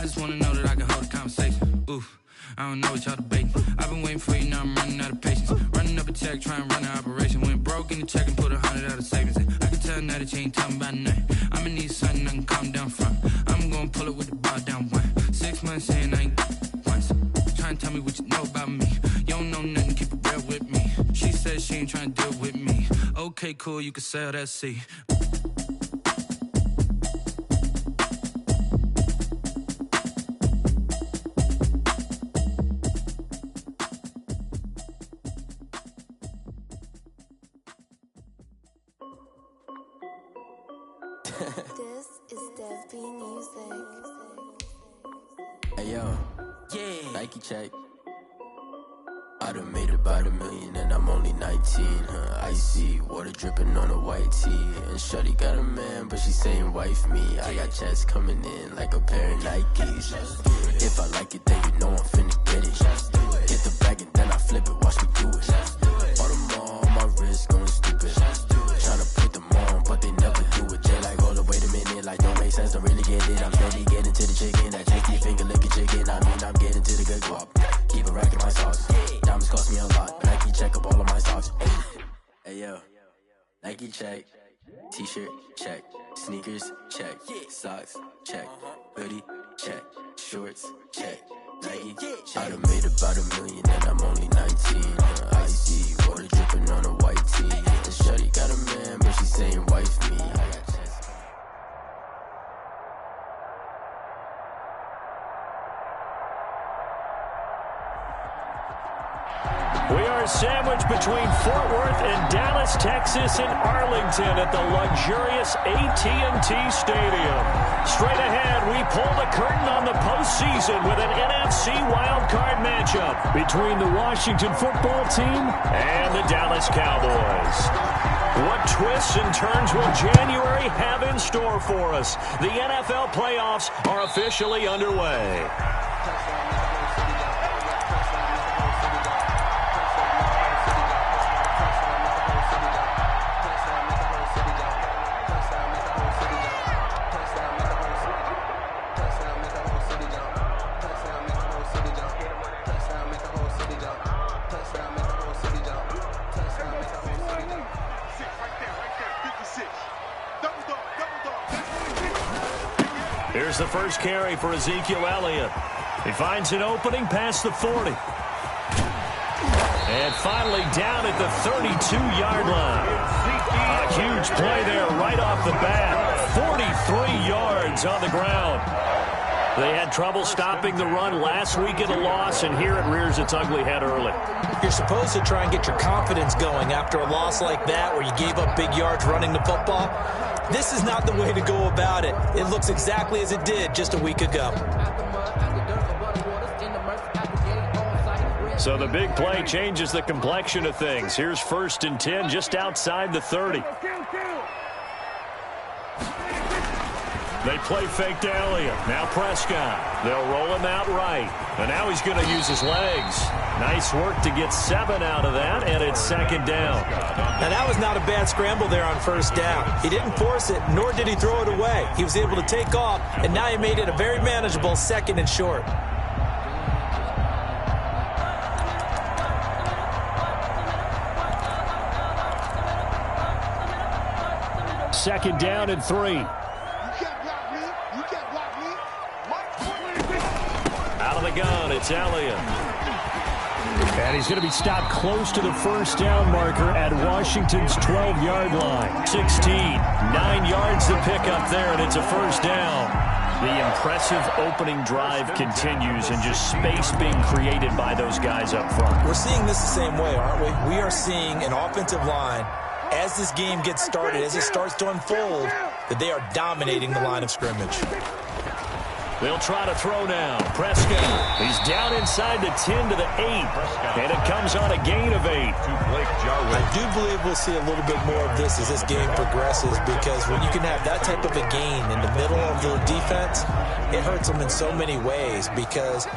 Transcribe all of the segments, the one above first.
just wanna know that I can hold a conversation. Oof, I don't know what y'all debating. I've been waiting for you, now I'm running out of patience. Running up a check, trying to run an operation. Went broke in the check and put 100 out of savings. I can tell now that you ain't talking about nothing. I'ma need something I can calm down from. I'm gonna pull it with the bar down one. 6 months saying I ain't once. Trying to tell me what you know about me. You don't know nothing, keep it real with me. She said she ain't trying to deal with me. Okay, cool, you can sell that seat. This is Dev B Music. Hey yo, yeah, Nike check. I done made about $1 million and I'm only 19, icy, water dripping on a white tee. And shorty got a man, but she saying wife me. I got checks coming in like a pair of Nikes. If I like it, then you know I'm finna get it. Get the bag and then I flip it, watch me do it. All them on my wrist going stupid. Tryna put them on, but they never do it. Jay like, hold up, wait a minute, like don't make sense, don't really get it. I'm steady getting to the chicken, that janky finger licking chicken. I mean, I'm getting to the good guap. Keep a rack in my sauce. Diamonds cost me a lot. Nike check up all of my stocks. Hey yo, Nike check. T-shirt check. Sneakers check. Socks check. Hoodie check. Shorts check. Nike check. I done made about $1 million and I'm only 19. Icy, water dripping on a white tee. And shorty got a man, but she saying wife me. We are sandwiched between Fort Worth and Dallas, Texas, and Arlington at the luxurious AT&T Stadium. Straight ahead, we pull the curtain on the postseason with an NFC wildcard matchup between the Washington football team and the Dallas Cowboys. What twists and turns will January have in store for us? The NFL playoffs are officially underway. Here's the first carry for Ezekiel Elliott. He finds an opening past the 40. And finally down at the 32-yard line. A huge play there right off the bat. 43 yards on the ground. They had trouble stopping the run last week in a loss, and here it rears its ugly head early. You're supposed to try and get your confidence going after a loss like that where you gave up big yards running the football. This is not the way to go about it. It looks exactly as it did just a week ago. So the big play changes the complexion of things. Here's 1st and 10 just outside the 30. They play fake to Elliott. Now Prescott. They'll roll him out right. And now he's going to use his legs. Nice work to get 7 out of that, and it's 2nd down. Now that was not a bad scramble there on 1st down. He didn't force it, nor did he throw it away. He was able to take off, and now he made it a very manageable 2nd and short. Second down and 3. Out of the gun, it's Elliott. And he's going to be stopped close to the 1st down marker at Washington's 12-yard line. 16, 9 yards to pick up there, and it's a 1st down. The impressive opening drive continues, and just space being created by those guys up front. We're seeing this the same way, aren't we? We are seeing an offensive line, as this game gets started, as it starts to unfold, that they are dominating the line of scrimmage. They'll try to throw now. Prescott, he's down inside the 10 to the 8, and it comes on a gain of 8. I do believe we'll see a little bit more of this as this game progresses, because when you can have that type of a gain in the middle of the defense, it hurts them in so many ways, because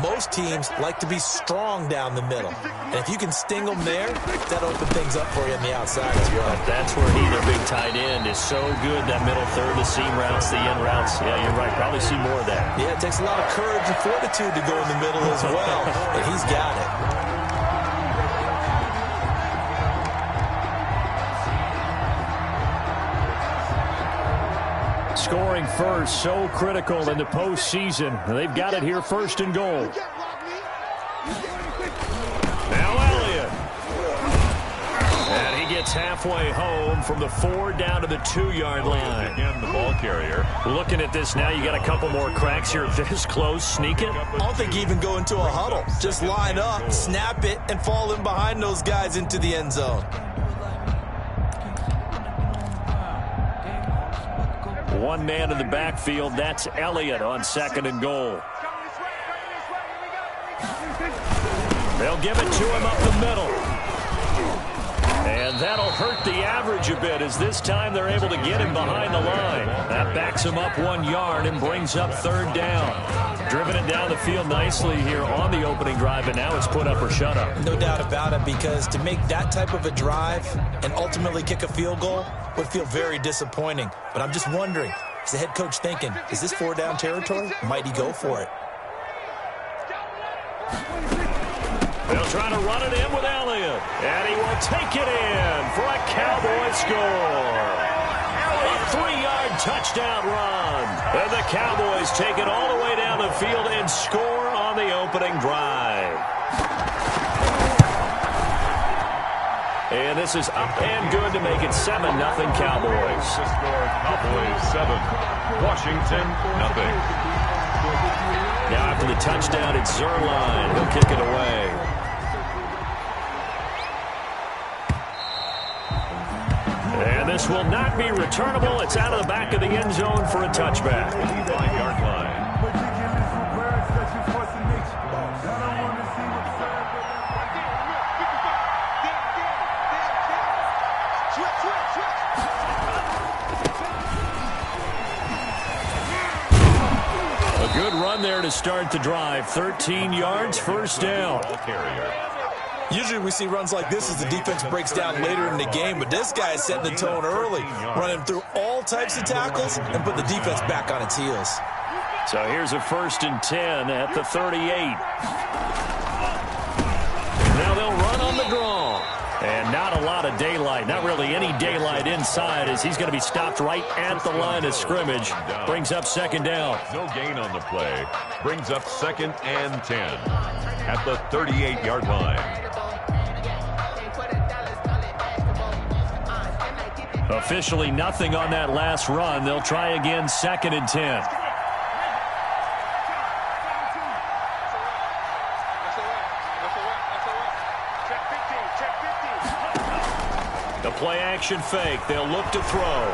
Most teams like to be strong down the middle. And if you can sting them there, that'll open things up for you on the outside as well. That's where he, their big tight end, is so good, that middle third, the seam routes, the in routes. Yeah, you're right. Probably see more of that. Yeah, it takes a lot of courage and fortitude to go in the middle as well. And he's got it. Scoring first, so critical in the postseason. They've got it here, first and goal. Now Elliott. And he gets halfway home from the 4 down to the 2-yard line. Again, the ball carrier. Looking at this now, you got a couple more cracks here. This close, sneak it. I don't think you even go into a huddle. Just line up, snap it, and fall in behind those guys into the end zone. One man in the backfield, that's Elliott on 2nd and goal. They'll give it to him up the middle. And that'll hurt the average a bit, as this time they're able to get him behind the line. That backs him up 1 yard and brings up 3rd down. Driven it down the field nicely here on the opening drive, and now it's put up or shut up. No doubt about it, because to make that type of a drive and ultimately kick a field goal would feel very disappointing. But I'm just wondering, is the head coach thinking, is this 4-down territory? Might he go for it? They'll try to run it in with Elliott, and he will take it in for a Cowboy score. A 3-yard touchdown run. And the Cowboys take it all the way down the field and score on the opening drive. And this is up and good to make it 7-0 Cowboys. The score, Cowboys 7, Washington 0. Now after the touchdown, it's Zerline. He'll kick it away. And this will not be returnable. It's out of the back of the end zone for a touchback. 5-yard line. A good run there to start the drive. 13 yards, first down. Usually we see runs like this as the defense breaks down later in the game, but this guy is setting the tone early, running through all types of tackles and put the defense back on its heels. So here's a 1st and 10 at the 38. Now they'll run on the draw. And not a lot of daylight, not really any daylight inside, as he's going to be stopped right at the line of scrimmage. Brings up 2nd down. No gain on the play. Brings up 2nd and 10 at the 38-yard line. Officially nothing on that last run. They'll try again, 2nd and 10. The play-action fake. They'll look to throw.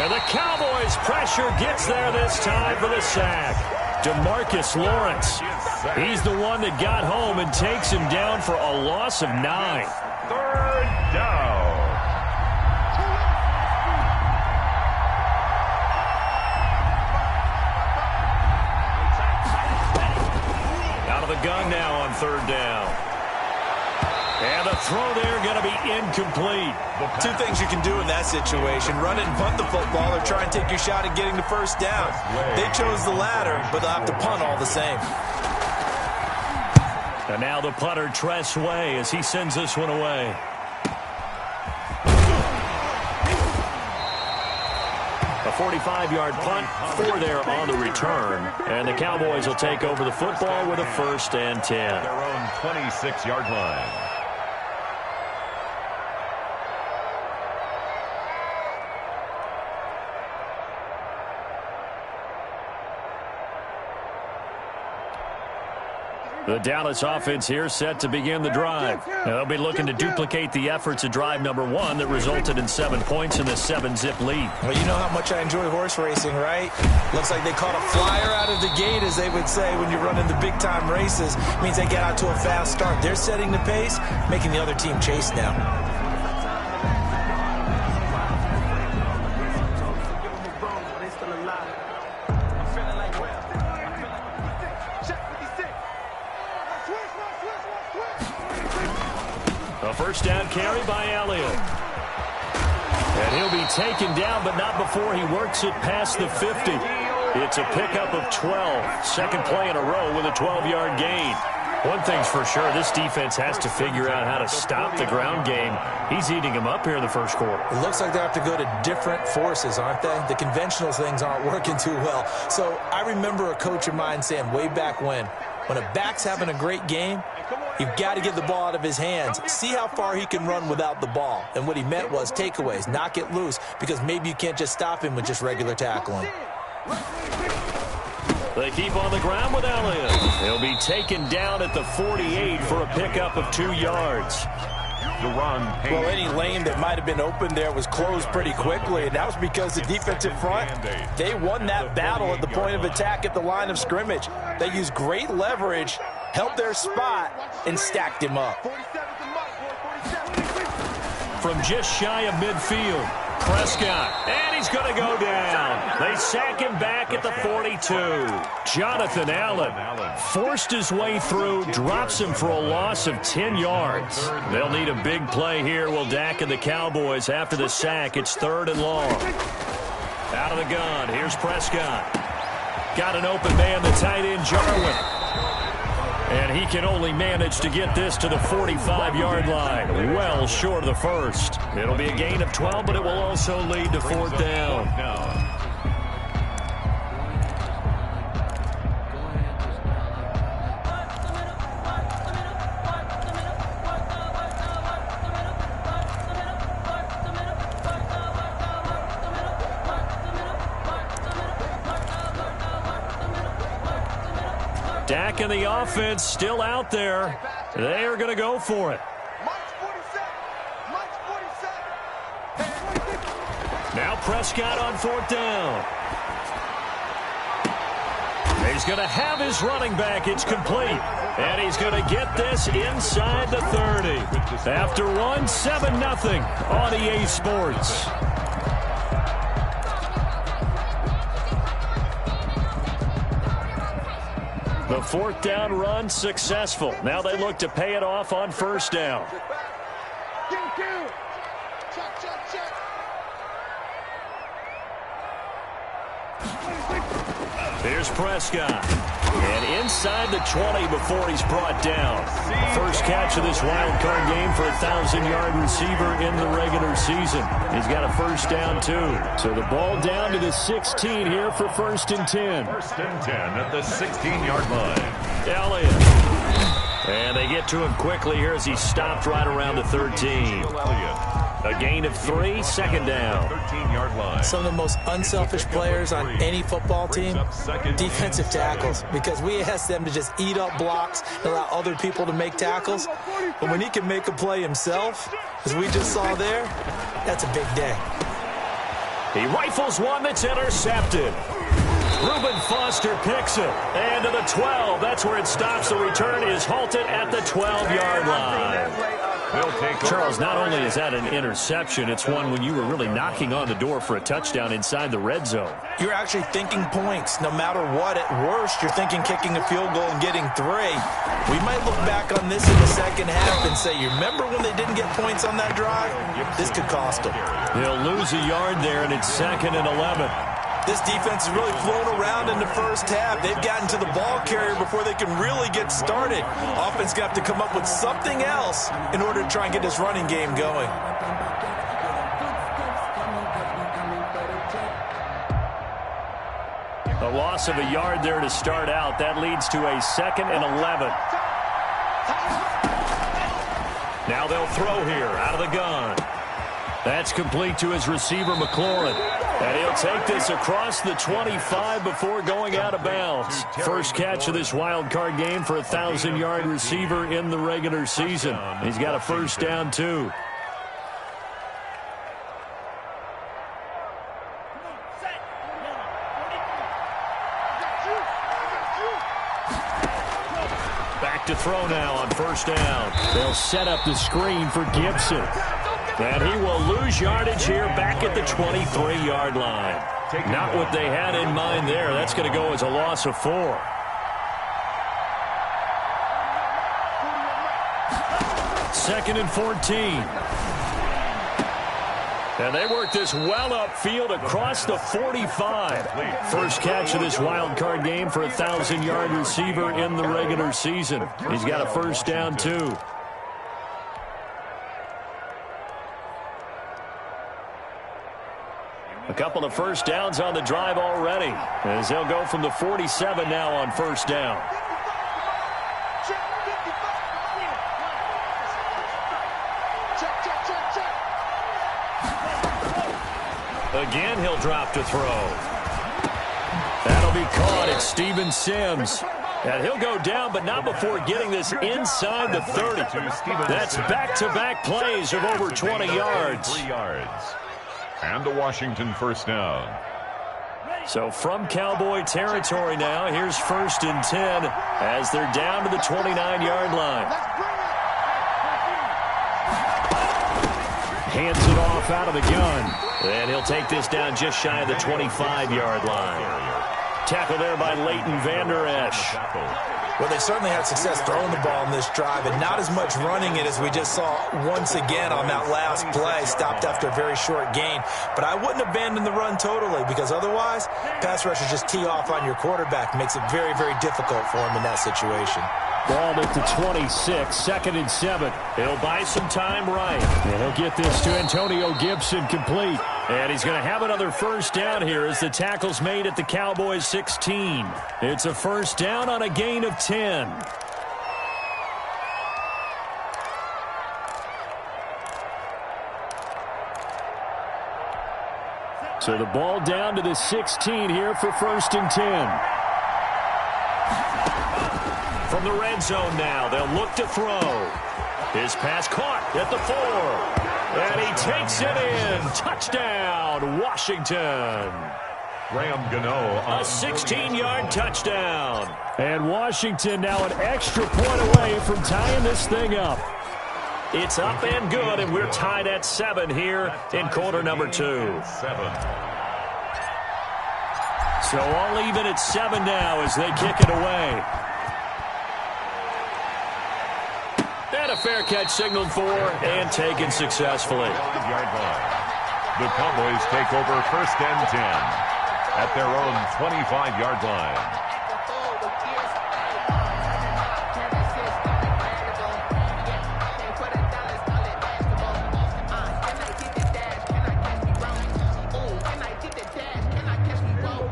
And the Cowboys' pressure gets there this time for the sack. DeMarcus Lawrence. He's the one that got home and takes him down for a loss of 9. 3rd down. Out of the gun now on 3rd down. And the throw there going to be incomplete. 2 things you can do in that situation: run it and punt the football, or try and take your shot at getting the 1st down. They chose the latter, but they'll have to punt all the same. And now the punter, Tress Way, as he sends this one away. A 45-yard punt, 4 there on the return. And the Cowboys will take over the football with a 1st and 10. Their own 26-yard line. The Dallas offense here set to begin the drive. Now they'll be looking to duplicate the efforts of drive number 1 that resulted in 7 points in the 7-zip lead. Well, you know how much I enjoy horse racing, right? Looks like they caught a flyer out of the gate, as they would say when you're running the big-time races. It means they get out to a fast start. They're setting the pace, making the other team chase now. first down carry by Elliott. And he'll be taken down, but not before he works it past the 50. It's a pickup of 12. Second play in a row with a 12-yard gain. One thing's for sure, this defense has to figure out how to stop the ground game. He's eating them up here in the first quarter. It looks like they have to go to different forces, aren't they? The conventional things aren't working too well. So I remember a coach of mine saying way back when a back's having a great game, you've got to get the ball out of his hands. See how far he can run without the ball. And what he meant was takeaways, knock it loose, because maybe you can't just stop him with just regular tackling. They keep on the ground with Elliott. He'll be taken down at the 48 for a pickup of 2 yards. Well, any lane that might have been open there was closed pretty quickly, and that was because the defensive front, they won that battle at the point of attack at the line of scrimmage. They used great leverage, held their spot, and stacked him up. From just shy of midfield, Prescott, and he's going to go down. They sack him back at the 42. Jonathan Allen forced his way through, drops him for a loss of 10 yards. They'll need a big play here, will Dak and the Cowboys after the sack. It's 3rd and long. Out of the gun, here's Prescott. Got an open man, the tight end, Jarwin. And he can only manage to get this to the 45-yard line, well short of the first. It'll be a gain of 12, but it will also lead to 4th down. Dak and the offense still out there. They are going to go for it. Now Prescott on 4th down. He's going to have his running back. It's complete. And he's going to get this inside the 30. After one, 7-0 on EA Sports. The 4th down run successful. Now they look to pay it off on 1st down. Here's Prescott. And inside the 20 before he's brought down. First catch of this wild card game for a 1,000-yard receiver in the regular season. He's got a 1st down, too. So the ball down to the 16 here for 1st and 10. 1st and 10 at the 16-yard line. Elliott. And they get to him quickly here as he stopped right around the 13. A gain of 3, 2nd down. 13-yard line. Some of the most unselfish players on any football team, defensive tackles, because we ask them to just eat up blocks and allow other people to make tackles. But when he can make a play himself, as we just saw there, that's a big day. He rifles one that's intercepted. Reuben Foster picks it. And to the 12. That's where it stops. The return is halted at the 12-yard line. Charles, not only is that an interception, it's one when you were really knocking on the door for a touchdown inside the red zone. You're actually thinking points. No matter what, at worst, you're thinking kicking a field goal and getting 3. We might look back on this in the second half and say, you remember when they didn't get points on that drive? This could cost them. They'll lose a yard there, and it's 2nd and 11. This defense has really flown around in the first half. They've gotten to the ball carrier before they can really get started. Offense got to come up with something else in order to try and get this running game going. A loss of a yard there to start out. That leads to a 2nd and 11. Now they'll throw here out of the gun. That's complete to his receiver, McLaurin. And he'll take this across the 25 before going out of bounds. First catch of this wild card game for a 1,000-yard receiver in the regular season. He's got a 1st down, too. Back to throw now on 1st down. They'll set up the screen for Gibson. And he will lose yardage here back at the 23-yard line. Not what they had in mind there. That's going to go as a loss of 4. 2nd and 14. And they work this well upfield across the 45. First catch of this wild card game for a 1,000-yard receiver in the regular season. He's got a first down, too. A couple of first downs on the drive already, as they'll go from the 47 now on first down. Again, he'll drop to throw. That'll be caught. It's Steven Sims. And he'll go down, but not before getting this inside the 30. That's back-to-back plays of over 20 yards. 3 yards. And a Washington first down. So from Cowboy territory now, here's 1st and 10 as they're down to the 29-yard line. Hands it off out of the gun. And he'll take this down just shy of the 25-yard line. Tackle there by Leighton Vander Esch. Well, they certainly had success throwing the ball in this drive, and not as much running it as we just saw once again on that last play. Stopped after a very short gain. But I wouldn't abandon the run totally, because otherwise, pass rushers just tee off on your quarterback. Makes it very, very difficult for him in that situation. Ball at the 26, 2nd and 7. He'll buy some time right. And he'll get this to Antonio Gibson complete. And he's going to have another first down here as the tackle's made at the Cowboys 16. It's a first down on a gain of 10. So the ball down to the 16 here for 1st and 10. From the red zone now, they'll look to throw. His pass caught at the 4. And he takes it in. Touchdown, Washington. Graham Gano. A 16-yard touchdown. And Washington now an extra point away from tying this thing up. It's up and good, and we're tied at 7 here in quarter number 2. 7. So all even at 7 now as they kick it away. And a fair catch signaled for and taken successfully. The Cowboys take over 1st and 10 at their own 25-yard line.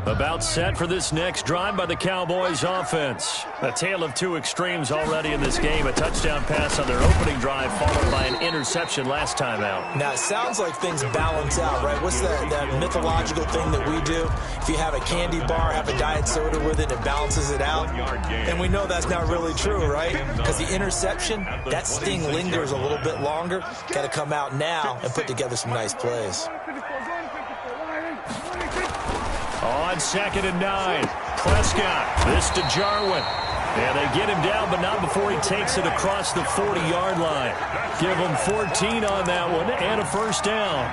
About set for this next drive by the Cowboys offense. A tale of two extremes already in this game. A touchdown pass on their opening drive followed by an interception last time out. Now, it sounds like things balance out, right? What's that mythological thing that we do? If you have a candy bar, have a diet soda with it, it balances it out. And we know that's not really true, right? Because the interception, that sting lingers a little bit longer. Got to come out now and put together some nice plays. On 2nd and 9, Prescott, this to Jarwin. And they get him down, but not before he takes it across the 40-yard line. Give him 14 on that one and a first down.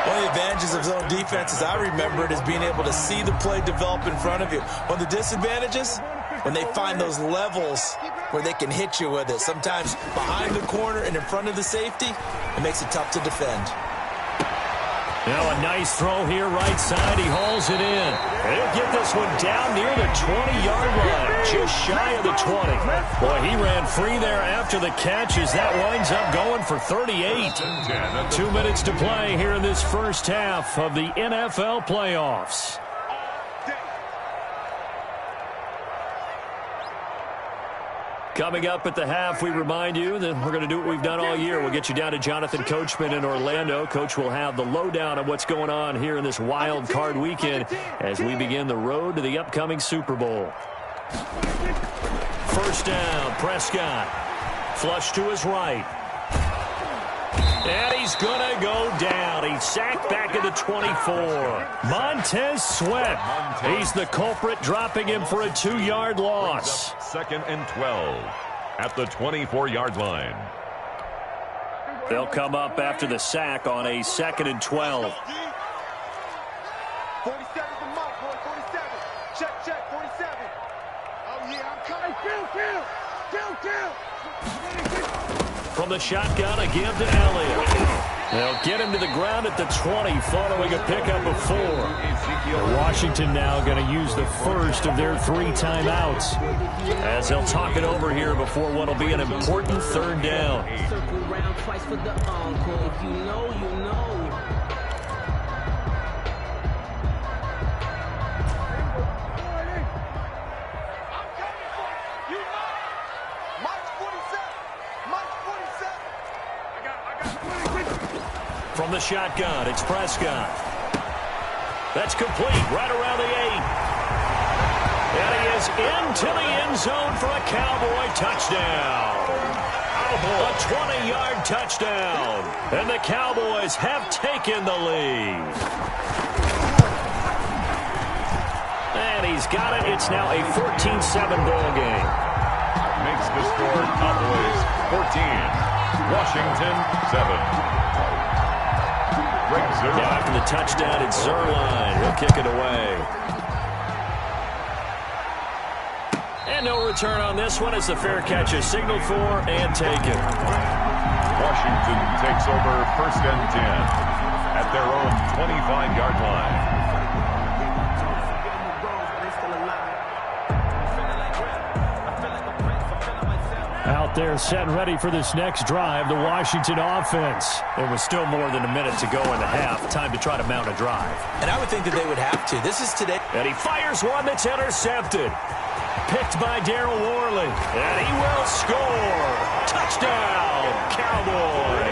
One of the advantages of zone defense, as I remember it, is being able to see the play develop in front of you. One of the disadvantages, when they find those levels where they can hit you with it. Sometimes behind the corner and in front of the safety, it makes it tough to defend. Now a nice throw here right side. He hauls it in. And he'll get this one down near the 20-yard line, just shy of the 20. Boy, he ran free there after the catch as that winds up going for 38. 2 minutes to play here in this first half of the NFL playoffs. Coming up at the half, we remind you that we're going to do what we've done all year. We'll get you down to Jonathan Coachman in Orlando. Coach will have the lowdown on what's going on here in this wild card weekend as we begin the road to the upcoming Super Bowl. First down, Prescott. Flush to his right. And he's going to go down. He's sacked back at the 24. Montez Sweat. He's the culprit, dropping him for a 2-yard loss. 2nd and 12 at the 24-yard line. They'll come up after the sack on a 2nd and 12. 47 the mark, boy, 47. Check, 47. Oh, yeah, I'm coming. Kill. From the shotgun, a give to Elliott. They'll get him to the ground at the 20 following a pickup of 4. Washington now going to use the first of their 3 timeouts as they'll talk it over here before what will be an important 3rd down. Circle round twice for the encore. If you know, you know. From the shotgun, it's Prescott. That's complete right around the 8. And he is into the end zone for a Cowboy touchdown. A 20-yard touchdown. And the Cowboys have taken the lead. And he's got it. It's now a 14-7 ball game. Makes the score Cowboys 14, Washington 7. Now after the touchdown, it's Zerline. He'll kick it away. And no return on this one as the fair catch is signaled for and taken. Washington takes over 1st and 10 at their own 25-yard line. Out there set and ready for this next drive, the Washington offense. There was still more than a minute to go in the half. Time to try to mount a drive. And I would think that they would have to. This is today. And he fires one that's intercepted. Picked by Darryl Worley. And he will score. Touchdown, Cowboys.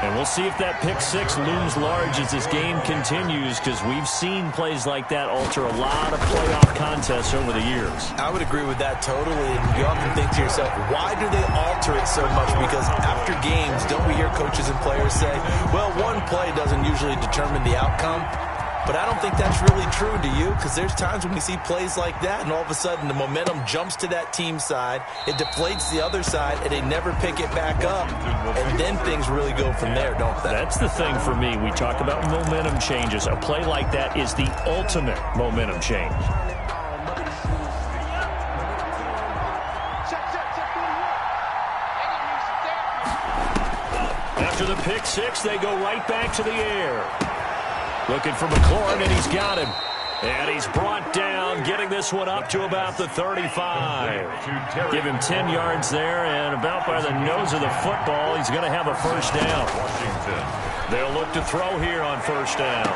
And we'll see if that pick 6 looms large as this game continues, because we've seen plays like that alter a lot of playoff contests over the years. I would agree with that totally. And you often think to yourself, why do they alter it so much? Because after games, don't we hear coaches and players say, well, one play doesn't usually determine the outcome? But I don't think that's really true, do you? Because there's times when we see plays like that, and all of a sudden the momentum jumps to that team side, it deflates the other side, and they never pick it back up. And then things really go from there, don't they? That's the thing for me. We talk about momentum changes. A play like that is the ultimate momentum change. After the pick 6, they go right back to the air. Looking for McLaurin, and he's got him. And he's brought down, getting this one up to about the 35. Give him 10 yards there, and about by the nose of the football, he's going to have a first down. They'll look to throw here on first down.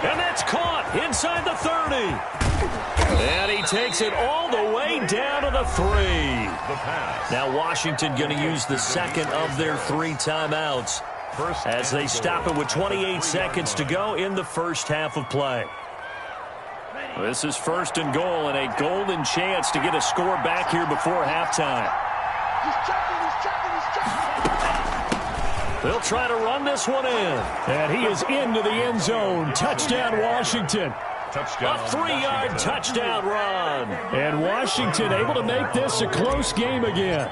And that's caught inside the 30. And he takes it all the way down to the 3. Now Washington going to use the second of their 3 timeouts as they stop it with 28 seconds to go in the first half of play. This is 1st and goal, and a golden chance to get a score back here before halftime. They'll try to run this one in. And he is into the end zone. Touchdown, Washington. Touchdown. A 3-yard touchdown run. And Washington able to make this a close game again.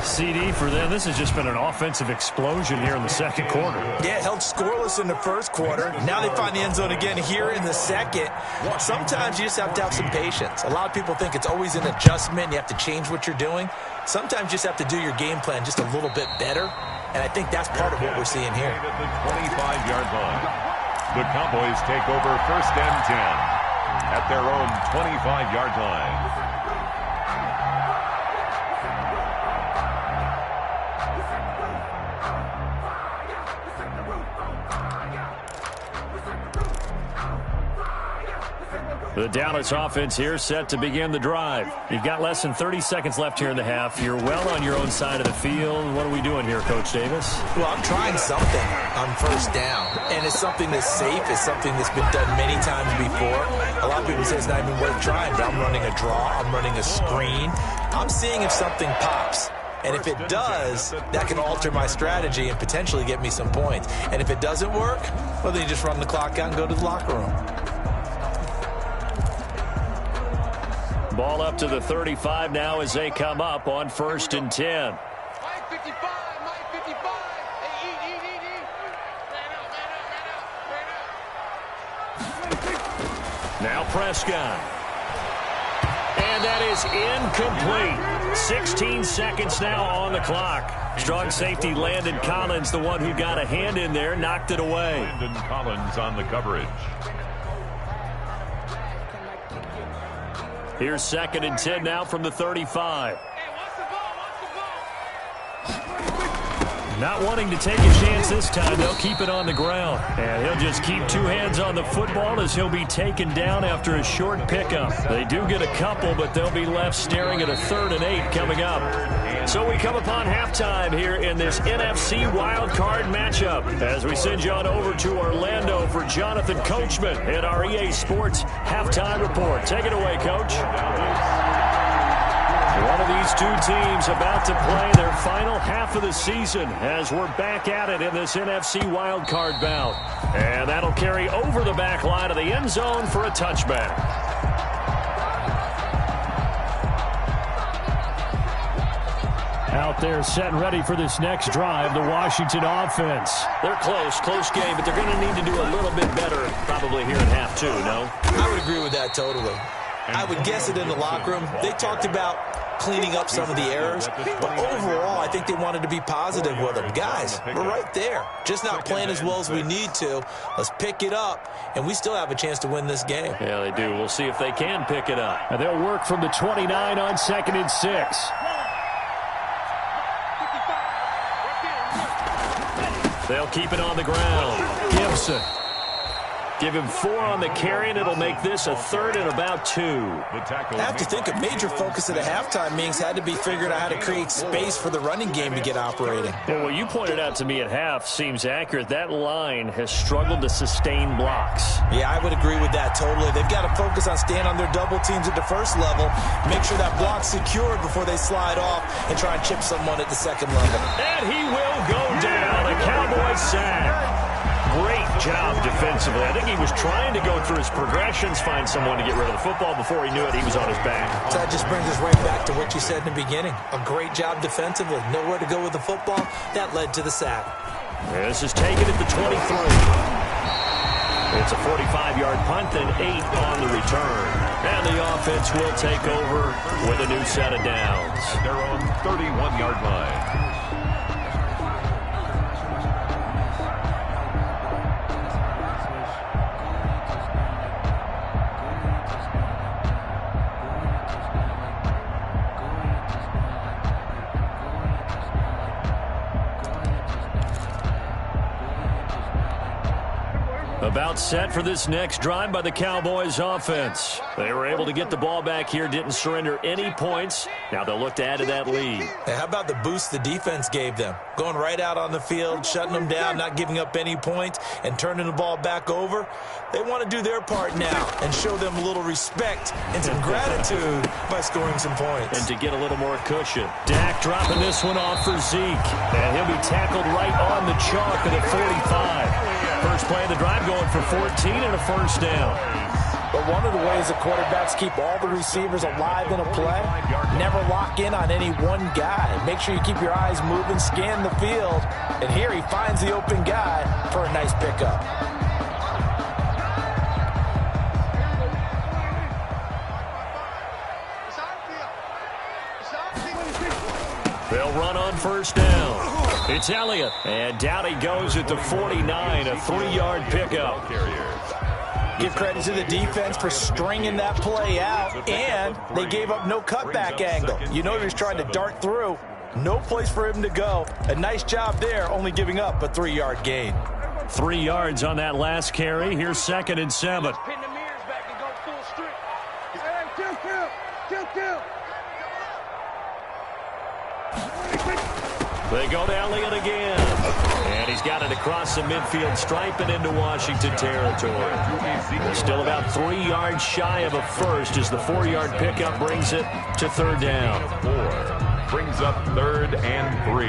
CD for them. This has just been an offensive explosion here in the second quarter. Yeah, held scoreless in the first quarter. Now they find the end zone again here in the second. Sometimes you just have to have some patience. A lot of people think it's always an adjustment. You have to change what you're doing. Sometimes you just have to do your game plan just a little bit better. And I think that's part of what we're seeing here. At the 25-yard line, the Cowboys take over 1st and 10 at their own 25-yard line. The Dallas offense here set to begin the drive. You've got less than 30 seconds left here in the half. You're well on your own side of the field. What are we doing here, Coach Davis? Well, I'm trying something on first down. And it's something that's safe. It's something that's been done many times before. A lot of people say it's not even worth trying, but I'm running a draw. I'm running a screen. I'm seeing if something pops. And if it does, that can alter my strategy and potentially get me some points. And if it doesn't work, well, then you just run the clock out and go to the locker room. Ball up to the 35 now as they come up on 1st and 10. Mike 55, Mike 55. Hey, eat. Man out. Now Prescott. And that is incomplete. 16 seconds now on the clock. Strong safety Landon Collins, the one who got a hand in there, knocked it away. Landon Collins on the coverage. Here's 2nd and 10 now from the 35. Not wanting to take a chance this time, they'll keep it on the ground. And he'll just keep 2 hands on the football as he'll be taken down after a short pickup. They do get a couple, but they'll be left staring at a 3rd and 8 coming up. So we come upon halftime here in this NFC wildcard matchup as we send you on over to Orlando for Jonathan Coachman at our EA Sports Halftime Report. Take it away, Coach. One of these 2 teams about to play their final half of the season as we're back at it in this NFC wildcard bout. And that'll carry over the back line of the end zone for a touchback. Out there set and ready for this next drive, the Washington offense. They're close game, but they're going to need to do a little bit better probably here in half 2, no? I would agree with that totally. I would guess it in the locker room. They talked about cleaning up some of the errors, but overall, I think they wanted to be positive with them. Guys, we're right there. Just not playing as well as we need to. Let's pick it up, and we still have a chance to win this game. Yeah, they do. We'll see if they can pick it up. And they'll work from the 29 on 2nd and 6. They'll keep it on the ground. Gibson. Give him 4 on the carry, and it'll make this a 3rd and about 2. I have to think a major focus at a halftime meetings had to be figuring out how to create space for the running game to get operating. Well, what you pointed out to me at half seems accurate. That line has struggled to sustain blocks. Yeah, I would agree with that totally. They've got to focus on staying on their double teams at the first level, make sure that block's secured before they slide off and try and chip someone at the second level. And he will go down. A Cowboys sack. Great job defensively. I think he was trying to go through his progressions, find someone to get rid of the football. Before he knew it, he was on his back. So that just brings us right back to what you said in the beginning. A great job defensively. Nowhere to go with the football. That led to the sack. This is taken at the 23. It's a 45-yard punt and 8 on the return. And the offense will take over with a new set of downs. At their own 31-yard line. About set for this next drive by the Cowboys offense. They were able to get the ball back here, didn't surrender any points. Now they'll look to add to that lead. Hey, how about the boost the defense gave them? Going right out on the field, shutting them down, not giving up any points, and turning the ball back over. They want to do their part now and show them a little respect and some gratitude by scoring some points. And to get a little more cushion. Dak dropping this one off for Zeke. And he'll be tackled right on the chalk at the 45. First play of the drive going for 14 and a first down. But one of the ways the quarterbacks keep all the receivers alive in a play, never lock in on any one guy. Make sure you keep your eyes moving, scan the field. And here he finds the open guy for a nice pickup. They'll run on first down. It's Elliott. And down he goes at the 49, a 3-yard pickup. Give credit to the defense for stringing that play out, and they gave up no cutback angle. You know he was trying to dart through. No place for him to go. A nice job there, only giving up a 3-yard gain. 3 yards on that last carry. Here's 2nd and 7. They go to Elliott again. And he's got it across the midfield stripe and into Washington territory. They're still about 3 yards shy of a first as the 4-yard pickup brings it to 3rd down. 4 brings up 3rd and 3.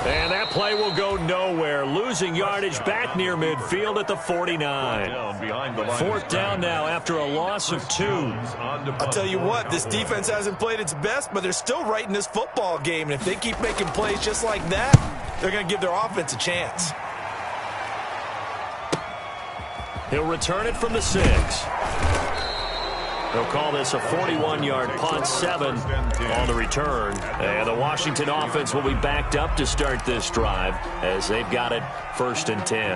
And that play will go nowhere. Losing yardage back near midfield at the 49. 4th down now after a loss of 2. I'll tell you what, this defense hasn't played its best, but they're still right in this football game. And if they keep making plays just like that, they're going to give their offense a chance. He'll return it from the 6. They'll call this a 41-yard punt, 7 on the return. And the Washington offense will be backed up to start this drive as they've got it 1st and 10.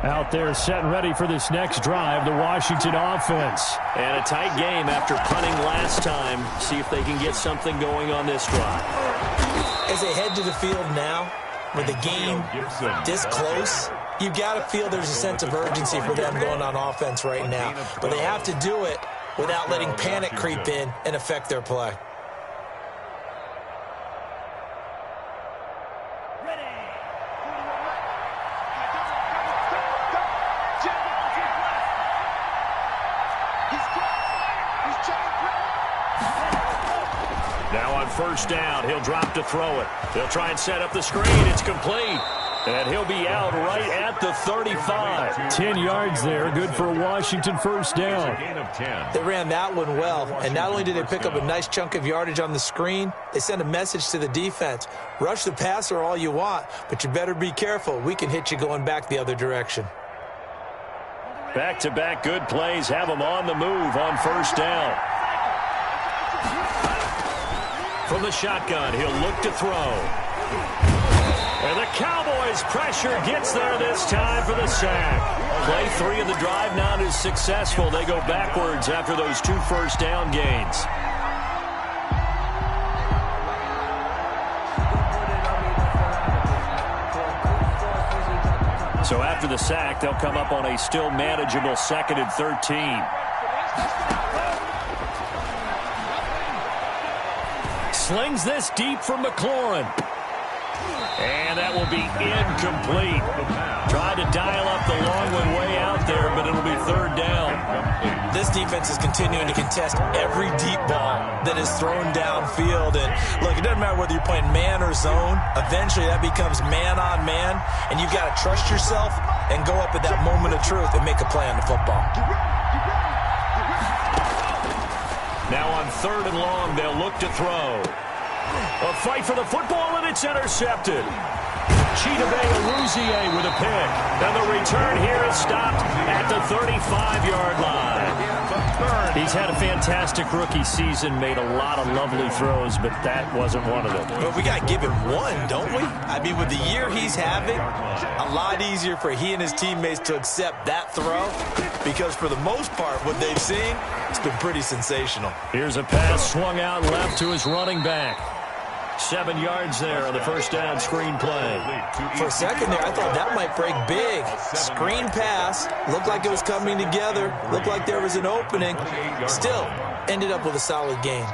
Out there set and ready for this next drive, the Washington offense. And a tight game after punting last time. See if they can get something going on this drive. As they head to the field now, with the game this close, you've got to feel there's a sense of urgency for them going on offense right now. But they have to do it without letting panic creep in and affect their play. Now on 1st down, he'll drop to throw it. They'll try and set up the screen. It's complete. And he'll be out right at the 35. 10 yards there. Good for a Washington 1st down. They ran that one well. And not only did they pick up a nice chunk of yardage on the screen, they sent a message to the defense. Rush the passer all you want, but you better be careful. We can hit you going back the other direction. Back-to-back good plays have them on the move on 1st down. From the shotgun, he'll look to throw. And the Cowboys' pressure gets there this time for the sack. Play 3 of the drive not as successful. They go backwards after those 2 1st down gains. So after the sack, they'll come up on a still manageable 2nd and 13. Slings this deep from McLaurin. And that will be incomplete. Tried to dial up the long one way out there, but it'll be 3rd down. This defense is continuing to contest every deep ball that is thrown downfield. And look, it doesn't matter whether you're playing man or zone. Eventually that becomes man on man, and you've got to trust yourself and go up at that moment of truth and make a play on the football. Now on 3rd and long, they'll look to throw. A fight for the football, and it's intercepted. Chidobe Awuzie with a pick. And the return here is stopped at the 35-yard line. He's had a fantastic rookie season, made a lot of lovely throws, but that wasn't one of them. But we got to give him one, don't we? I mean, with the year he's having, a lot easier for he and his teammates to accept that throw, because for the most part, what they've seen, it's been pretty sensational. Here's a pass swung out left to his running back. 7 yards there on the 1st down screen play. For a second there, I thought that might break big. Screen pass, looked like it was coming together, looked like there was an opening. Still, ended up with a solid gain.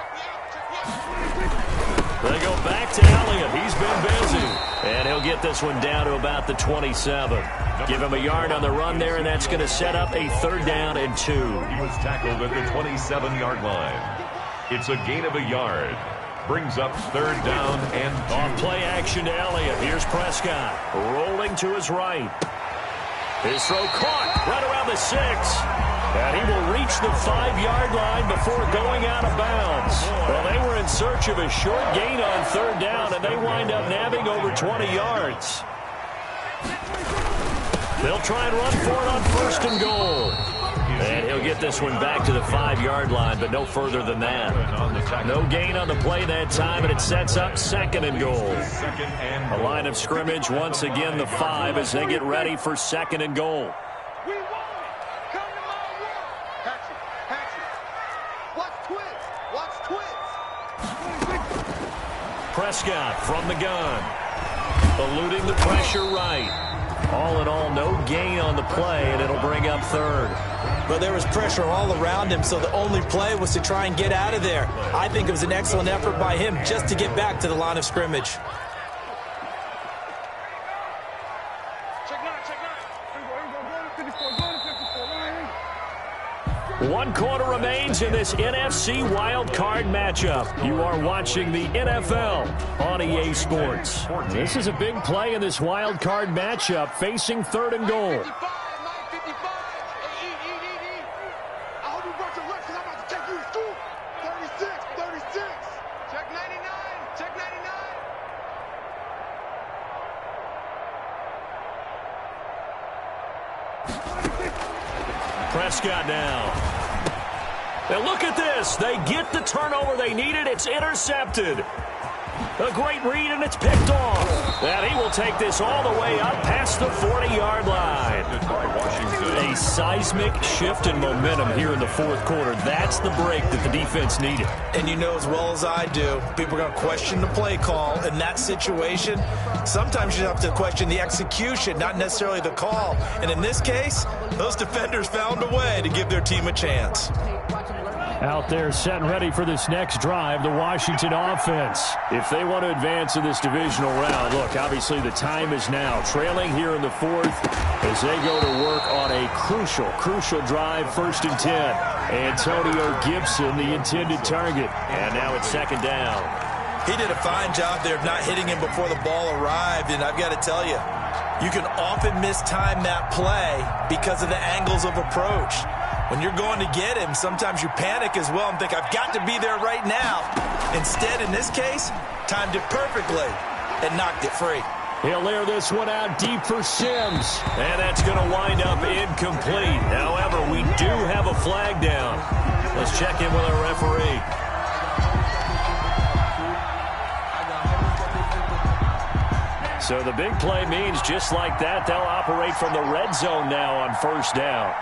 They go back to Elliott. He's been busy. And he'll get this one down to about the 27. Give him a yard on the run there, and that's going to set up a 3rd down and 2. He was tackled at the 27-yard line. It's a gain of a yard. Brings up 3rd down and 2. On play action to Elliott. Here's Prescott rolling to his right. His throw caught right around the 6. And he will reach the 5-yard line before going out of bounds. Well, they were in search of a short gain on 3rd down, and they wind up nabbing over 20 yards. They'll try and run for it on 1st and goal. And he'll get this one back to the 5-yard line, but no further than that. No gain on the play that time, and it sets up 2nd and goal. A line of scrimmage, once again the 5 as they get ready for 2nd and goal. Prescott from the gun. Eluding the pressure right. All in all, no gain on the play, and it'll bring up 3rd. But there was pressure all around him, so the only play was to try and get out of there. I think it was an excellent effort by him just to get back to the line of scrimmage. One quarter remains in this NFC wildcard matchup. You are watching the NFL on EA Sports. This is a big play in this wildcard matchup, facing 3rd and goal. Prescott now. And look at this. They get the turnover they needed. It's intercepted. A great read, and it's picked off. And he will take this all the way up past the 40-yard line. A seismic shift in momentum here in the fourth quarter. That's the break that the defense needed. And you know as well as I do, people are going to question the play call in that situation. Sometimes you have to question the execution, not necessarily the call. And in this case, those defenders found a way to give their team a chance. Out there set and ready for this next drive, the Washington offense. If they want to advance in this divisional round, look, obviously the time is now. Trailing here in the fourth as they go to work on a crucial drive, 1st and 10. Antonio Gibson, the intended target. And now it's 2nd down. He did a fine job there of not hitting him before the ball arrived, and I've got to tell you, you can often mistime that play because of the angles of approach. When you're going to get him, sometimes you panic as well and think, I've got to be there right now. Instead, in this case, timed it perfectly and knocked it free. He'll air this one out deep for Sims. And that's going to wind up incomplete. However, we do have a flag down. Let's check in with our referee. So the big play means just like that, they'll operate from the red zone now on 1st down.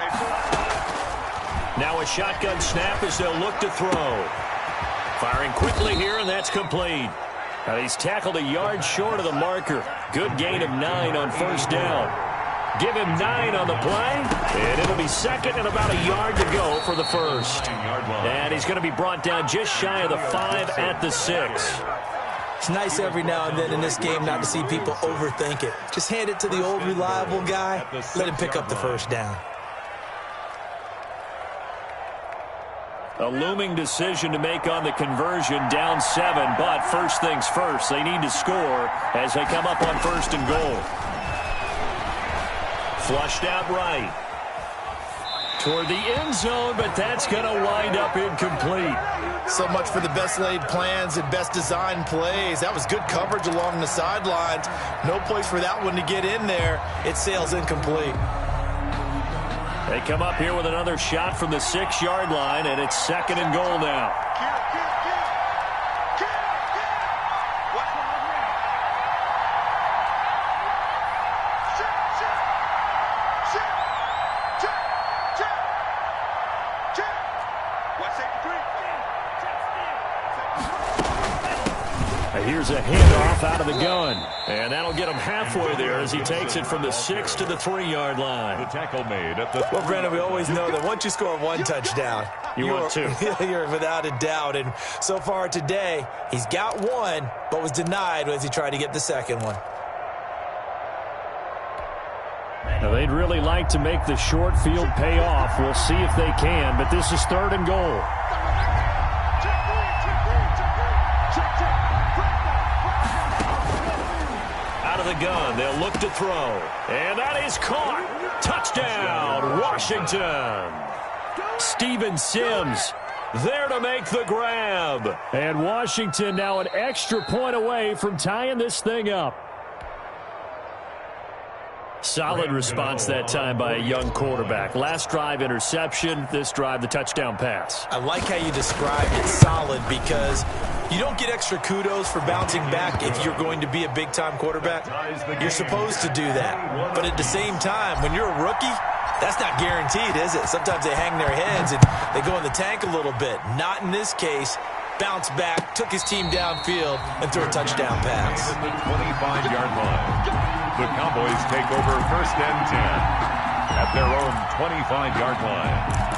Now a shotgun snap as they'll look to throw. Firing quickly here, and that's complete. And he's tackled a yard short of the marker. Good gain of 9 on 1st down. Give him 9 on the play, and it'll be 2nd and about a yard to go for the 1st. And he's going to be brought down just shy of the 5 at the 6. It's nice every now and then in this game not to see people overthink it. Just hand it to the old reliable guy, let him pick up the 1st down. A looming decision to make on the conversion, down 7, but first things first, they need to score as they come up on 1st and goal. Flushed out right. Toward the end zone, but that's going to wind up incomplete. So much for the best laid plans and best designed plays. That was good coverage along the sidelines. No place for that one to get in there. It sails incomplete. They come up here with another shot from the 6-yard line, and it's 2nd and goal now. Here's a handoff out of the gun. And that'll get him halfway there as he takes it from the 6 to the 3-yard line. The tackle made at the... Well, Brandon, we always know that once you score 1 touchdown, want 2. You're without a doubt. And so far today, he's got 1, but was denied as he tried to get the 2nd one. Now, they'd really like to make the short field pay off. We'll see if they can, but this is 3rd and goal. The gun, they'll look to throw, and that is caught. Touchdown, Washington. Steven Sims there to make the grab, and Washington now an extra point away from tying this thing up. Solid response that time by a young quarterback. Last drive, interception. This drive, the touchdown pass. I like how you described it, solid, because you don't get extra kudos for bouncing back if you're going to be a big-time quarterback. You're supposed to do that. But at the same time, when you're a rookie, that's not guaranteed, is it? Sometimes they hang their heads and they go in the tank a little bit. Not in this case. Bounce back, took his team downfield, and threw a touchdown pass. At the 25-yard line. The Cowboys take over 1st and 10 at their own 25-yard line.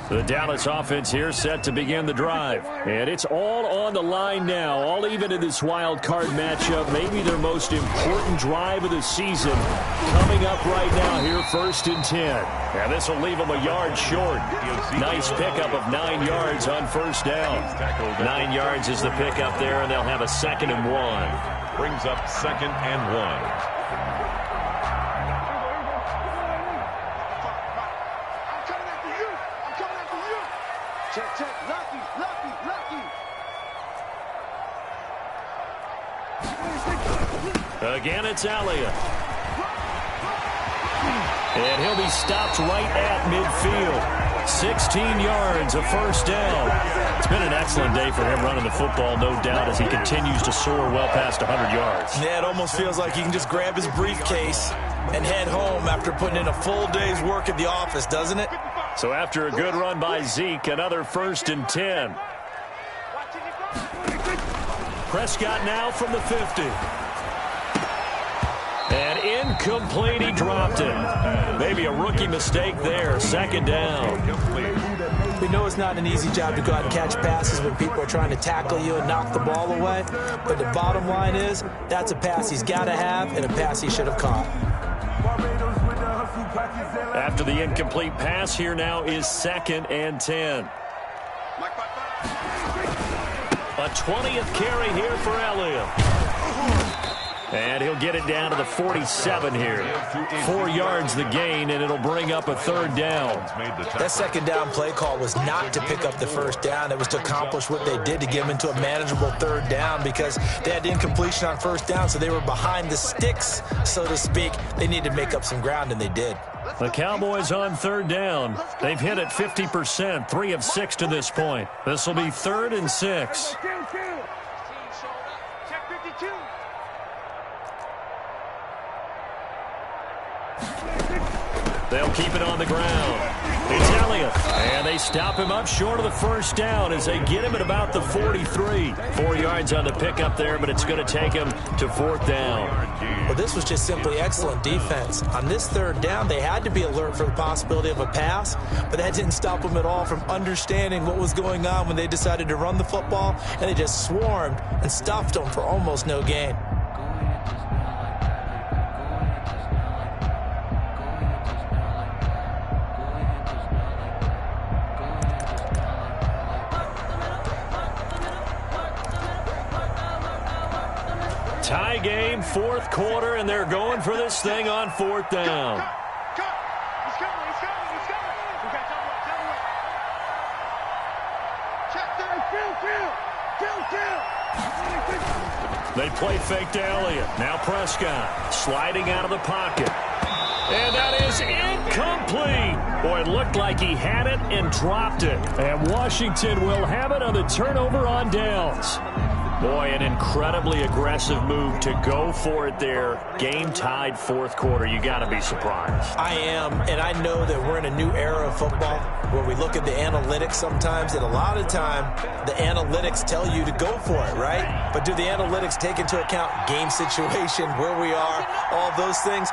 The Dallas offense here set to begin the drive. And it's all on the line now, all even in this wild card matchup. Maybe their most important drive of the season coming up right now here, 1st and 10. And this will leave them a yard short. Nice pickup of 9 yards on 1st down. 9 yards is the pickup there, and they'll have a 2nd and 1. Brings up 2nd and 1. Check, check, lucky. Again, it's Elliott. And he'll be stopped right at midfield. 16 yards, a first down. It's been an excellent day for him running the football, no doubt, as he continues to soar well past 100 yards. Yeah, it almost feels like he can just grab his briefcase and head home after putting in a full day's work at the office, doesn't it? So after a good run by Zeke, another 1st and 10. Prescott now from the 50. And incomplete, he dropped it. Maybe a rookie mistake there, 2nd down. We know it's not an easy job to go out and catch passes when people are trying to tackle you and knock the ball away. But the bottom line is, that's a pass he's got to have and a pass he should have caught. After the incomplete pass, here now is 2nd and 10. A 20th carry here for Elliott. And he'll get it down to the 47 here. 4 yards the gain, and it'll bring up a 3rd down. That 2nd down play call was not to pick up the 1st down. It was to accomplish what they did to get them into a manageable 3rd down because they had incompletion on 1st down, so they were behind the sticks, so to speak. They needed to make up some ground, and they did. The Cowboys on 3rd down. They've hit it 50%, 3 of 6 to this point. This will be 3rd and 6. They'll keep it on the ground. It's Elliott. And they stop him up short of the 1st down as they get him at about the 43. 4 yards on the pickup there, but it's going to take him to 4th down. Well, this was just simply excellent defense. On this 3rd down, they had to be alert for the possibility of a pass, but that didn't stop them at all from understanding what was going on when they decided to run the football, and they just swarmed and stuffed them for almost no gain. Tie game, 4th quarter, and they're going for this thing on 4th down. He's coming. We got Check. They play fake to Elliott. Now Prescott sliding out of the pocket. And that is incomplete. Boy, it looked like he had it and dropped it. And Washington will have it on the turnover on downs. Boy, an incredibly aggressive move to go for it there. Game tied 4th quarter. You got to be surprised. I am, and I know that we're in a new era of football where we look at the analytics sometimes, and a lot of time the analytics tell you to go for it, right? But do the analytics take into account game situation, where we are, all those things?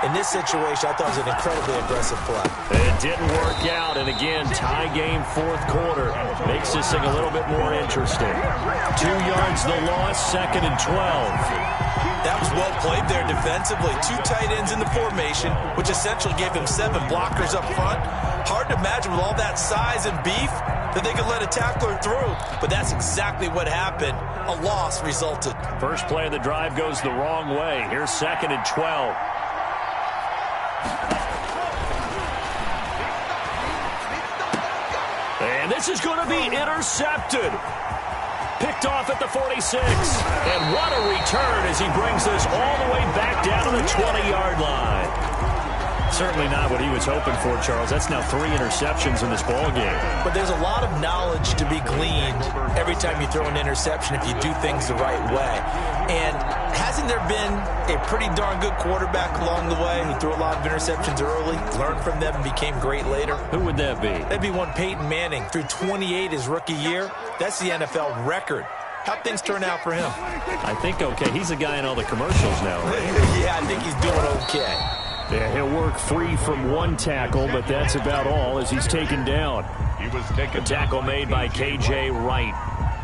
In this situation, I thought it was an incredibly aggressive play. It didn't work out, and again, tie game 4th quarter. Makes this thing a little bit more interesting. 2 yards the loss, 2nd and 12. That was well played there defensively. 2 tight ends in the formation, which essentially gave them 7 blockers up front. Hard to imagine with all that size and beef that they could let a tackler through, but that's exactly what happened. A loss resulted. First play of the drive goes the wrong way. Here's 2nd and 12. And this is going to be intercepted. Picked off at the 46. And what a return as he brings this all the way back down to the 20-yard line. Certainly not what he was hoping for, Charles. That's now 3 interceptions in this ball game. But there's a lot of knowledge to be gleaned every time you throw an interception if you do things the right way. And hasn't there been a pretty darn good quarterback along the way who threw a lot of interceptions early, learned from them, and became great later? Who would that be? That'd be one Peyton Manning. Threw 28 his rookie year. That's the NFL record. How'd things turn out for him? I think okay. He's a guy in all the commercials now, right? Yeah, I think he's doing okay. Yeah, he'll work free from 1 tackle, but that's about all as he's taken down. He was taken. A tackle made by K.J. Wright.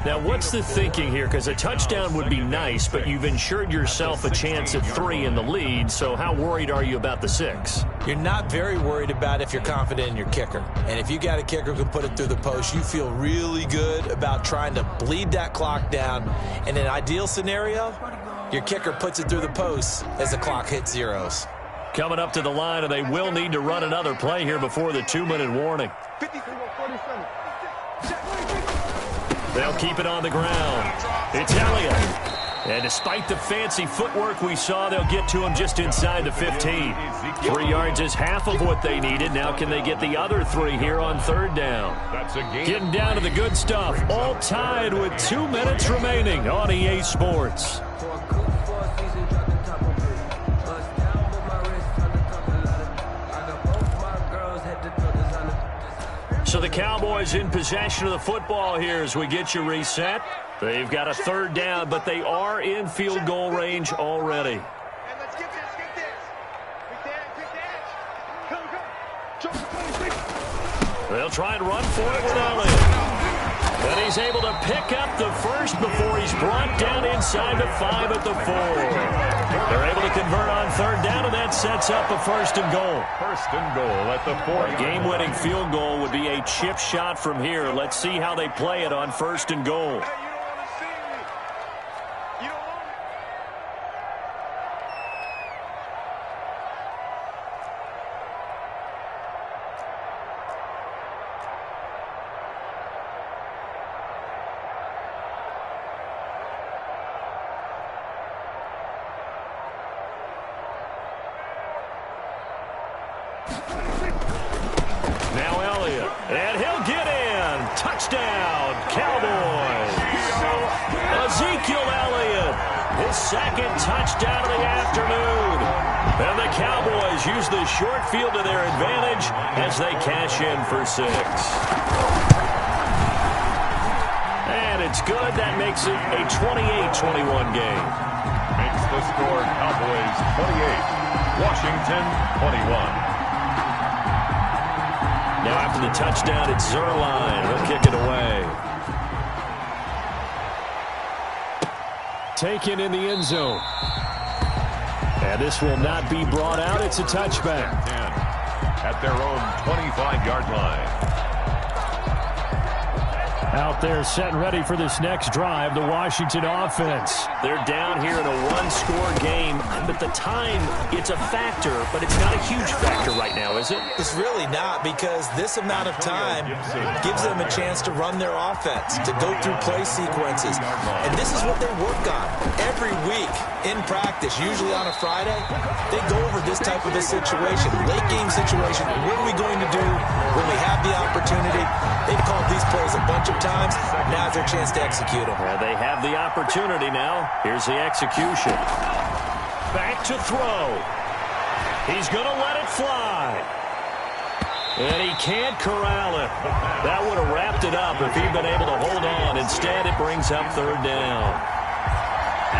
Now, what's the thinking here? Because a touchdown would be nice, but you've ensured yourself a chance at 3 in the lead, so how worried are you about the 6? You're not very worried about if you're confident in your kicker. And if you got a kicker who can put it through the post, you feel really good about trying to bleed that clock down. In an ideal scenario, your kicker puts it through the post as the clock hits zeros. Coming up to the line, and they will need to run another play here before the 2-minute warning. They'll keep it on the ground. It's Elliott. And despite the fancy footwork we saw, they'll get to him just inside the 15. 3 yards is half of what they needed. Now can they get the other 3 here on 3rd down? Getting down to the good stuff. All tied with 2 minutes remaining on EA Sports. So the Cowboys in possession of the football here as we get you reset. They've got a 3rd down, but they are in field goal range already. They'll try and run for it with Elliott. And he's able to pick up the first before he's brought down inside the 5 at the 4. They're able to convert on 3rd down, and that sets up a 1st and goal. 1st and goal at the 4. A game-winning field goal would be a chip shot from here. Let's see how they play it on 1st and goal. Now Elliott, and he'll get in. Touchdown, Cowboys. Ezekiel Elliott, his 2nd touchdown of the afternoon. And the Cowboys use the short field to their advantage as they cash in for 6. And it's good. That makes it a 28-21 game. Makes the score Cowboys 28, Washington 21. Now after the touchdown, it's Zerline. He'll kick it away. Taken in the end zone. And this will not be brought out. It's a touchback. At their own 25-yard line. Out there set and ready for this next drive, the Washington offense. They're down here in a 1-score game, but the time, it's a factor, but it's not a huge factor right now, is it? It's really not, because this amount of time gives them a chance to run their offense, to go through play sequences. And this is what they work on every week in practice, usually on a Friday. They go over this type of a situation, late game situation. What are we going to do when we have the opportunity? They've called these plays a bunch of times. Now's their chance to execute them. Well, they have the opportunity now. Here's the execution. Back to throw. He's going to let it fly. And he can't corral it. That would have wrapped it up if he'd been able to hold on. Instead, it brings up 3rd down.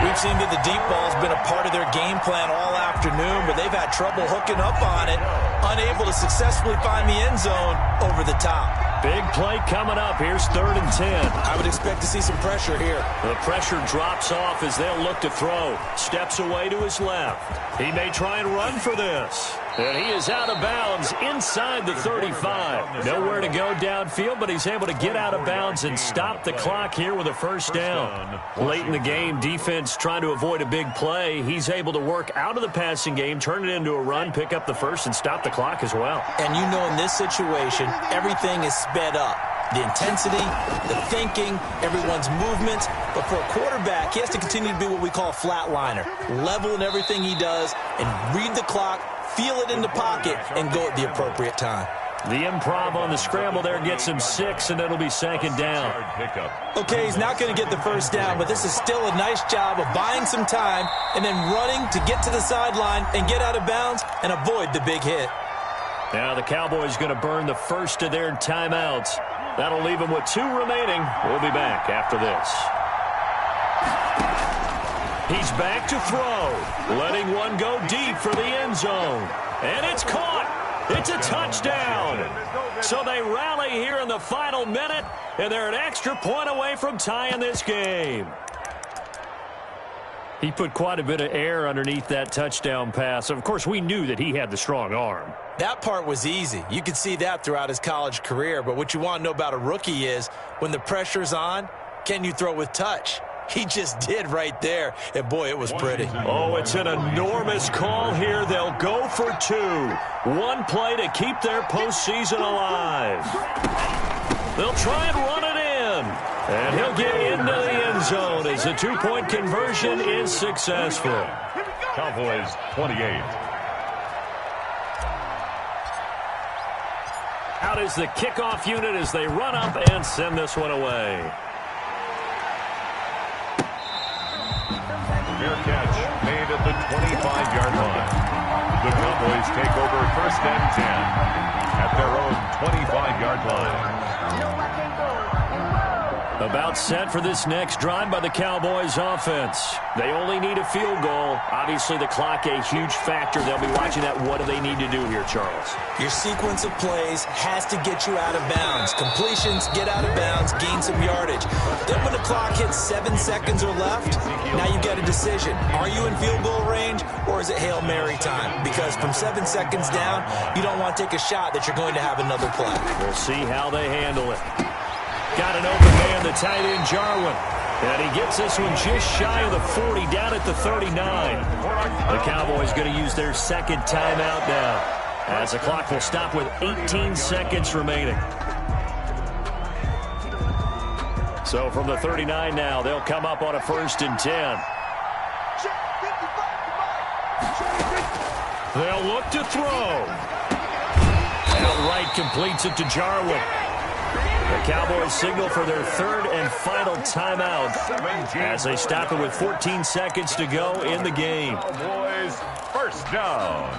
We've seen that the deep ball's been a part of their game plan all afternoon, but they've had trouble hooking up on it, unable to successfully find the end zone over the top. Big play coming up. Here's 3rd and 10. I would expect to see some pressure here. The pressure drops off as they'll look to throw. Steps away to his left. He may try and run for this. And he is out of bounds inside the 35. Nowhere to go downfield, but he's able to get out of bounds and stop the clock here with a 1st down. Late in the game, defense trying to avoid a big play. He's able to work out of the passing game, turn it into a run, pick up the 1st, and stop the clock as well. And you know in this situation, everything is sped up. The intensity, the thinking, everyone's movements. But for a quarterback, he has to continue to be what we call a flatliner. Level in everything he does and read the clock, feel it in the pocket, and go at the appropriate time. The improv on the scramble there gets him 6, and it'll be 2nd down. Okay, he's not going to get the 1st down, but this is still a nice job of buying some time and then running to get to the sideline and get out of bounds and avoid the big hit. Now the Cowboys going to burn the first of their timeouts. That'll leave them with 2 remaining. We'll be back after this. He's back to throw, letting one go deep for the end zone. And it's caught. It's a touchdown. So they rally here in the final minute, and they're an extra point away from tying this game. He put quite a bit of air underneath that touchdown pass. Of course, we knew that he had the strong arm. That part was easy. You could see that throughout his college career. But what you want to know about a rookie is when the pressure's on, can you throw with touch? He just did right there. And, boy, it was pretty. Oh, it's an enormous call here. They'll go for 2. One play to keep their postseason alive. They'll try and run it in. And he'll get into the end end zone as the two-point conversion is successful. Cowboys 28. Out is the kickoff unit as they run up and send this one away. Fair catch made at the 25-yard line. The Cowboys take over 1st and 10 at their own 25-yard line. About set for this next drive by the Cowboys offense. They only need a field goal. Obviously, the clock a huge factor. They'll be watching that. What do they need to do here, Charles? Your sequence of plays has to get you out of bounds. Completions, get out of bounds, gain some yardage. Then when the clock hits 7 seconds or left, now you get a decision. Are you in field goal range or is it Hail Mary time? Because from 7 seconds down, you don't want to take a shot that you're going to have another play. We'll see how they handle it. Got an open man, the tight end, Jarwin. And he gets this one just shy of the 40, down at the 39. The Cowboys going to use their second timeout now, as the clock will stop with 18 seconds remaining. So from the 39 now, they'll come up on a 1st and 10. They'll look to throw. Outright completes it to Jarwin. The Cowboys signal for their 3rd and final timeout as they stop it with 14 seconds to go in the game. Cowboys 1st down.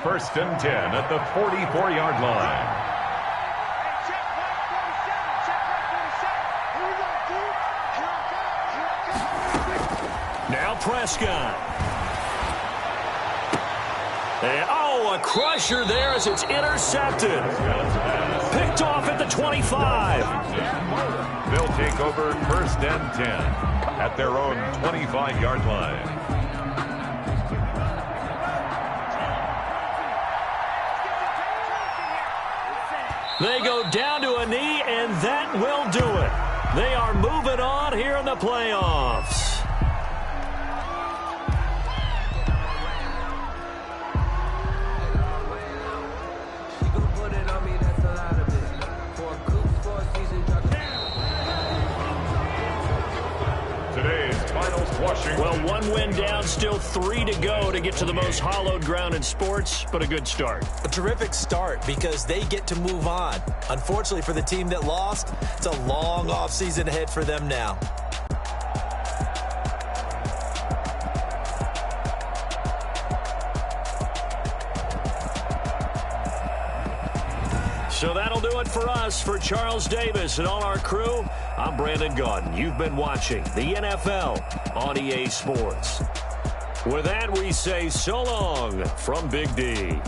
1st and 10 at the 44-yard line. Now Prescott. And, a crusher there as it's intercepted. Picked off at the 25. They'll take over 1st and 10 at their own 25-yard line. They go down to a knee, and that will do it. They are moving on here in the playoffs. Well, 1 win down, still 3 to go to get to the most hallowed ground in sports, but a good start. A terrific start because they get to move on. Unfortunately for the team that lost, it's a long offseason ahead for them now. So that'll do it for us. For Charles Davis and all our crew, I'm Brandon Gaudin. You've been watching the NFL on EA Sports. With that, we say so long from Big D.